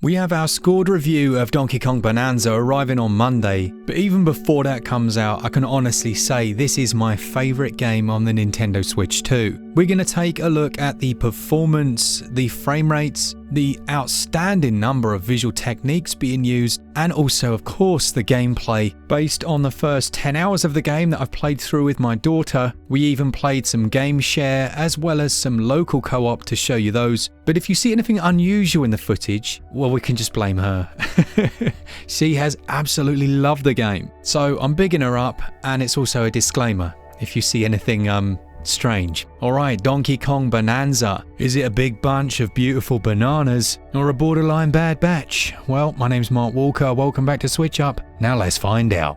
We have our scored review of Donkey Kong Bananza arriving on Monday, but even before that comes out, I can honestly say this is my favourite game on the Nintendo Switch 2. We're going to take a look at the performance, the frame rates, the outstanding number of visual techniques being used, and also of course the gameplay. Based on the first 10 hours of the game that I've played through with my daughter, we even played some Gameshare as well as some local co-op to show you those. But if you see anything unusual in the footage, well, we can just blame her. She has absolutely loved the game. So I'm bigging her up, and it's also a disclaimer if you see anything strange. Alright, Donkey Kong Bananza. Is it a big bunch of beautiful bananas or a borderline bad batch? Well, my name's Mark Walker, welcome back to SwitchUp. Now let's find out.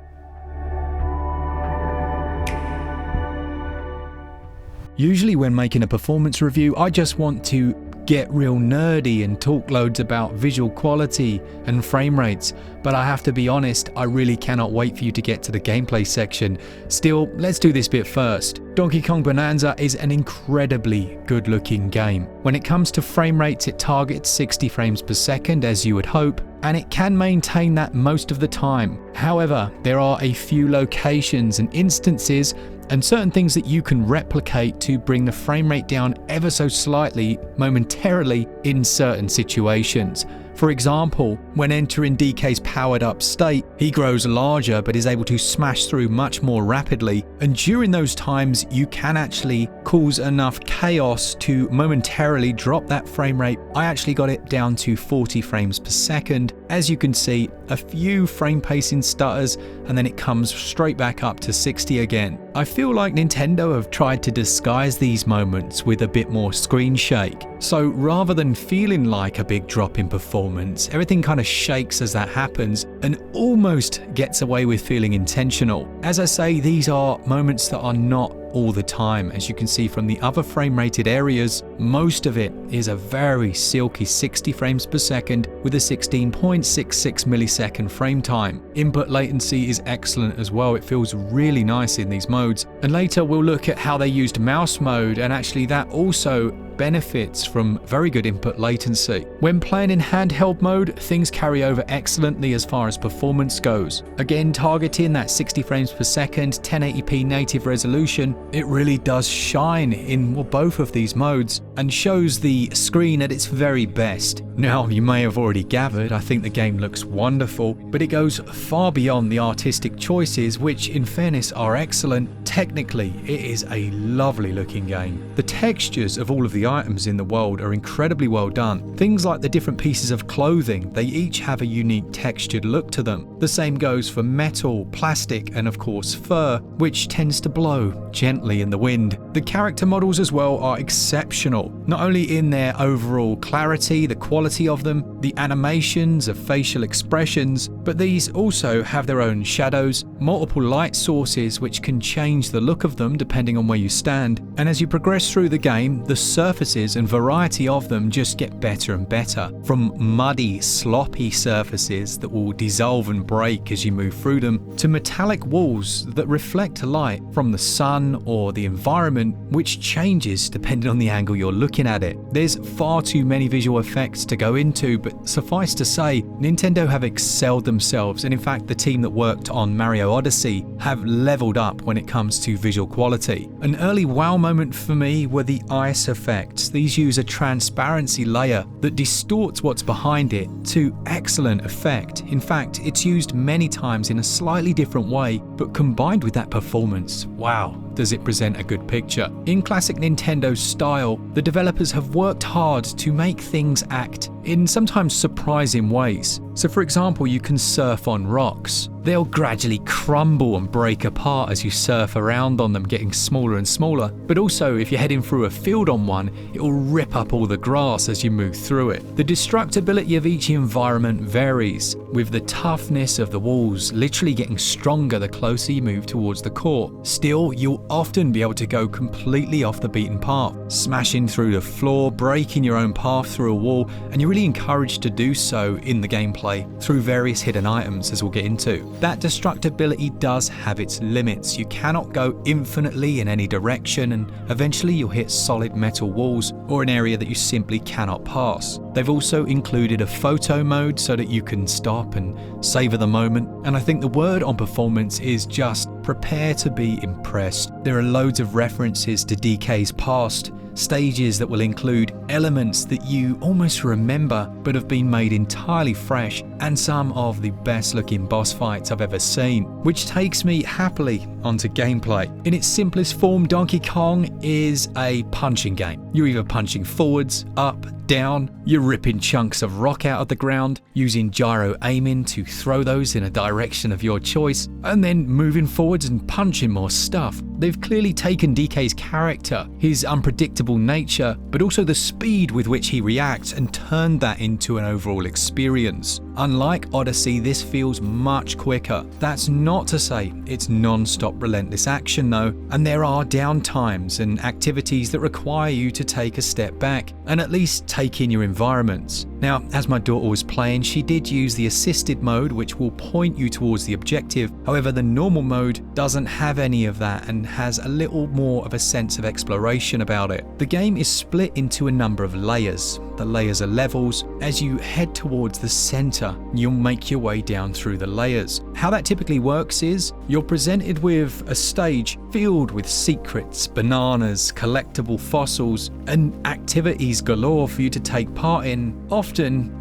Usually when making a performance review, I just want to get real nerdy and talk loads about visual quality and frame rates, but I have to be honest, I really cannot wait for you to get to the gameplay section. Still, let's do this bit first. Donkey Kong Bananza is an incredibly good looking game. When it comes to frame rates, it targets 60 frames per second as you would hope, and it can maintain that most of the time. However, there are a few locations and instances and certain things that you can replicate to bring the frame rate down ever so slightly momentarily in certain situations. For example, when entering DK's powered up state, he grows larger but is able to smash through much more rapidly, and during those times you can actually cause enough chaos to momentarily drop that frame rate. I actually got it down to 40 frames per second. As you can see, a few frame pacing stutters and then it comes straight back up to 60 again. I feel like Nintendo have tried to disguise these moments with a bit more screen shake. So rather than feeling like a big drop in performance, everything kind of shakes as that happens and almost gets away with feeling intentional. As I say, these are moments that are not all the time. As you can see from the other frame rated areas, most of it is a very silky 60 frames per second with a 16.66 millisecond frame time. Input latency is excellent as well. It feels really nice in these modes. And later we'll look at how they used mouse mode, and actually that also benefits from very good input latency. When playing in handheld mode, things carry over excellently as far as performance goes. Again, targeting that 60 frames per second, 1080p native resolution, it really does shine in both of these modes and shows the screen at its very best. Now, you may have already gathered, I think the game looks wonderful, but it goes far beyond the artistic choices, which in fairness are excellent. Technically, it is a lovely looking game. The textures of all of the items in the world are incredibly well done. Things like the different pieces of clothing, they each have a unique textured look to them. The same goes for metal, plastic, and of course fur, which tends to blow gently in the wind. The character models as well are exceptional, not only in their overall clarity, the quality of them, the animations of facial expressions, but these also have their own shadows, multiple light sources which can change the look of them depending on where you stand, and as you progress through the game, the surfaces and variety of them just get better and better. From muddy, sloppy surfaces that will dissolve and break as you move through them, to metallic walls that reflect light from the sun or the environment, which changes depending on the angle you're looking at it. There's far too many visual effects to go into, but suffice to say, Nintendo have excelled themselves, and in fact the team that worked on Mario Odyssey have leveled up when it comes to visual quality. An early wow moment for me were the ice effects. These use a transparency layer that distorts what's behind it to excellent effect. In fact, it's used many times in a slightly different way, but combined with that performance, wow, does it present a good picture. In classic Nintendo style, the developers have worked hard to make things act in sometimes surprising ways. So for example, you can surf on rocks. They'll gradually crumble and break apart as you surf around on them, getting smaller and smaller. But also, if you're heading through a field on one, it will rip up all the grass as you move through it. The destructibility of each environment varies, with the toughness of the walls literally getting stronger the closer you move towards the core. Still, you'll often be able to go completely off the beaten path, smashing through the floor, breaking your own path through a wall, and you're really encouraged to do so in the gameplay through various hidden items, as we'll get into. that destructibility does have its limits. You cannot go infinitely in any direction, and eventually you'll hit solid metal walls or an area that you simply cannot pass. They've also included a photo mode so that you can stop and savor the moment, and I think the word on performance is just prepare to be impressed. There are loads of references to DK's past, stages that will include elements that you almost remember but have been made entirely fresh, and some of the best looking boss fights I've ever seen, which takes me happily onto gameplay. In its simplest form, Donkey Kong is a punching game. You're either punching forwards, up, down, you're ripping chunks of rock out of the ground, using gyro aiming to throw those in a direction of your choice, and then moving forwards and punching more stuff. They've clearly taken DK's character, his unpredictable nature, but also the speed with which he reacts, and turned that into an overall experience. Unlike Odyssey, this feels much quicker. That's not to say it's non-stop relentless action though, and there are down times and activities that require you to take a step back and at least take in your environments. Now, as my daughter was playing, she did use the assisted mode, which will point you towards the objective. However, the normal mode doesn't have any of that and has a little more of a sense of exploration about it. The game is split into a number of layers. The layers are levels. As you head towards the center, you'll make your way down through the layers. How that typically works is you're presented with a stage filled with secrets, bananas, collectible fossils, and activities galore for you to take part in, often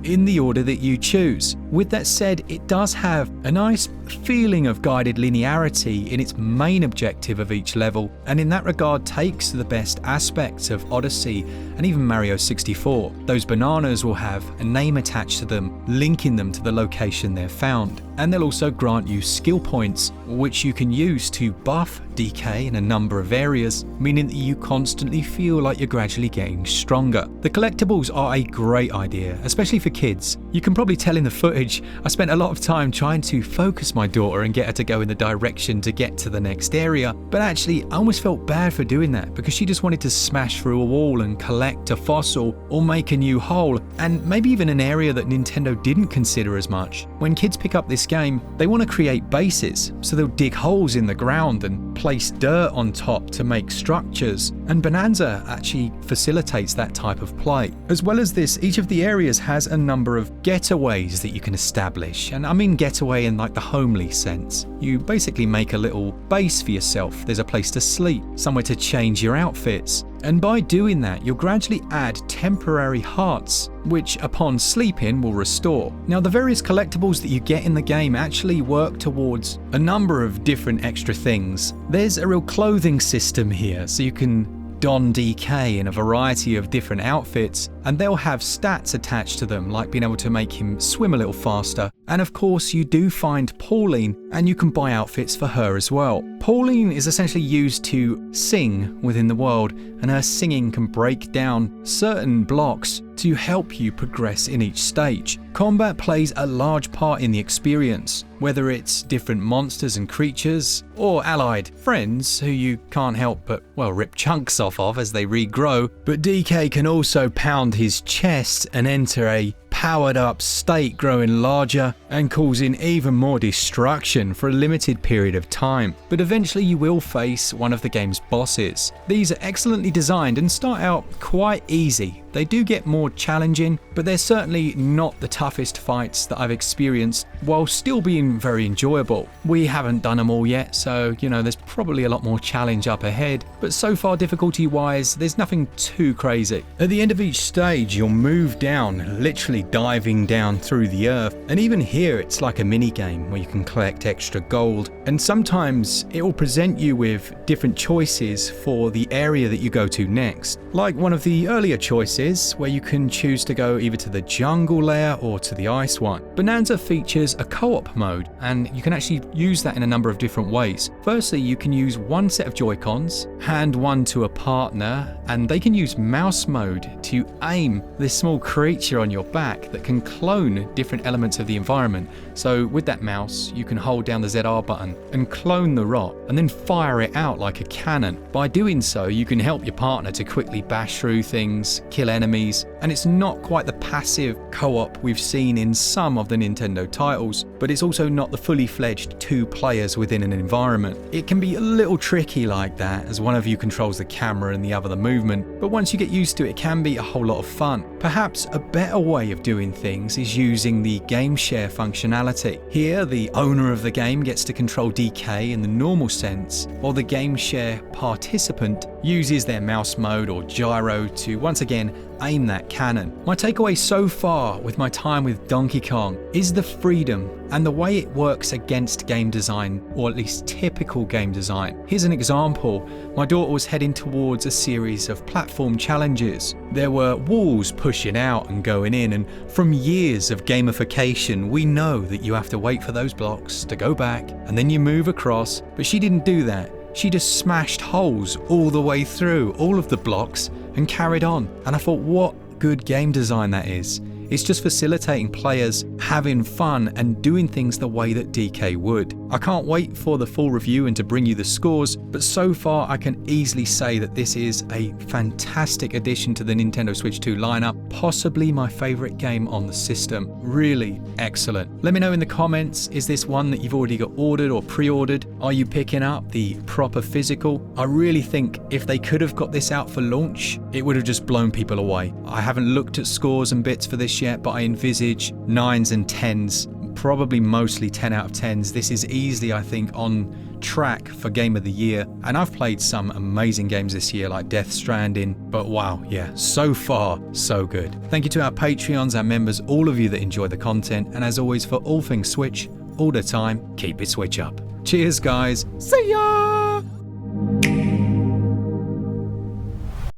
in the order that you choose. With that said, it does have a nice feeling of guided linearity in its main objective of each level, and in that regard takes the best aspects of Odyssey and even Mario 64. Those bananas will have a name attached to them, linking them to the location they're found. And they'll also grant you skill points, which you can use to buff DK in a number of areas, meaning that you constantly feel like you're gradually getting stronger. The collectibles are a great idea, especially for kids. You can probably tell in the footage, I spent a lot of time trying to focus my daughter and get her to go in the direction to get to the next area, but actually I almost felt bad for doing that because she just wanted to smash through a wall and collect a fossil or make a new hole, and maybe even an area that Nintendo didn't consider as much. When kids pick up this game, they want to create bases, so they'll dig holes in the ground and place dirt on top to make structures, and Bananza actually facilitates that type of play. As well as this, each of the areas has a number of getaways that you can establish, and I mean getaway in like the homely sense. You basically make a little base for yourself. There's a place to sleep, somewhere to change your outfits, and by doing that, you'll gradually add temporary hearts, which upon sleeping will restore. Now, the various collectibles that you get in the game actually work towards a number of different extra things. There's a real clothing system here, so you can don DK in a variety of different outfits, and they'll have stats attached to them, like being able to make him swim a little faster. And of course, you do find Pauline, and you can buy outfits for her as well. Pauline is essentially used to sing within the world, and her singing can break down certain blocks to help you progress in each stage. Combat plays a large part in the experience, whether it's different monsters and creatures, or allied friends who you can't help but, well, rip chunks off of as they regrow. But DK can also pound his chest and enter a powered up state, growing larger and causing even more destruction for a limited period of time. But eventually you will face one of the game's bosses. These are excellently designed and start out quite easy. They do get more challenging, but they're certainly not the toughest fights that I've experienced, while still being very enjoyable. We haven't done them all yet, so there's probably a lot more challenge up ahead, but so far difficulty wise there's nothing too crazy. At the end of each stage you'll move down, literally diving down through the earth, and even here it's like a mini game where you can collect extra gold, and sometimes it will present you with different choices for the area that you go to next. Like one of the earlier choices where you can choose to go either to the jungle layer or to the ice one. Bananza features a co-op mode, and you can actually use that in a number of different ways. Firstly, you can use one set of joycons, hand one to a partner, and they can use mouse mode to aim this small creature on your back that can clone different elements of the environment. So with that mouse, you can hold down the ZR button and clone the rock and then fire it out like a cannon. By doing so, you can help your partner to quickly bash through things, kill enemies, and it's not quite the passive co-op we've seen in some of the Nintendo titles, but it's also not the fully fledged 2 players within an environment. It can be a little tricky like that, as one of you controls the camera and the other the movement, but once you get used to it, it can be a whole lot of fun. Perhaps a better way of doing things is using the game share functionality. Here, the owner of the game gets to control DK in the normal sense, while the game share participant uses their mouse mode or gyro to once again aim that cannon. My takeaway so far with my time with Donkey Kong is the freedom and the way it works against game design, or at least typical game design. Here's an example. My daughter was heading towards a series of platform challenges. There were walls pushing out and going in, and from years of gamification, we know that you have to wait for those blocks to go back and then you move across, but she didn't do that. She just smashed holes all the way through all of the blocks and carried on. And I thought, what good game design that is. It's just facilitating players having fun and doing things the way that DK would. I can't wait for the full review and to bring you the scores, but so far I can easily say that this is a fantastic addition to the Nintendo Switch 2 lineup, possibly my favorite game on the system. Really excellent. Let me know in the comments, is this one that you've already got ordered or pre-ordered? Are you picking up the proper physical? I really think if they could have got this out for launch, it would have just blown people away. I haven't looked at scores and bits for this yet, but I envisage 9s and 10s, probably mostly 10 out of 10s. This is easily, I think, on track for Game of the Year, and I've played some amazing games this year like Death Stranding, but wow, yeah, so far, so good. Thank you to our Patreons, our members, all of you that enjoy the content, and as always, for all things Switch, all the time, keep it Switch up. Cheers, guys. See ya!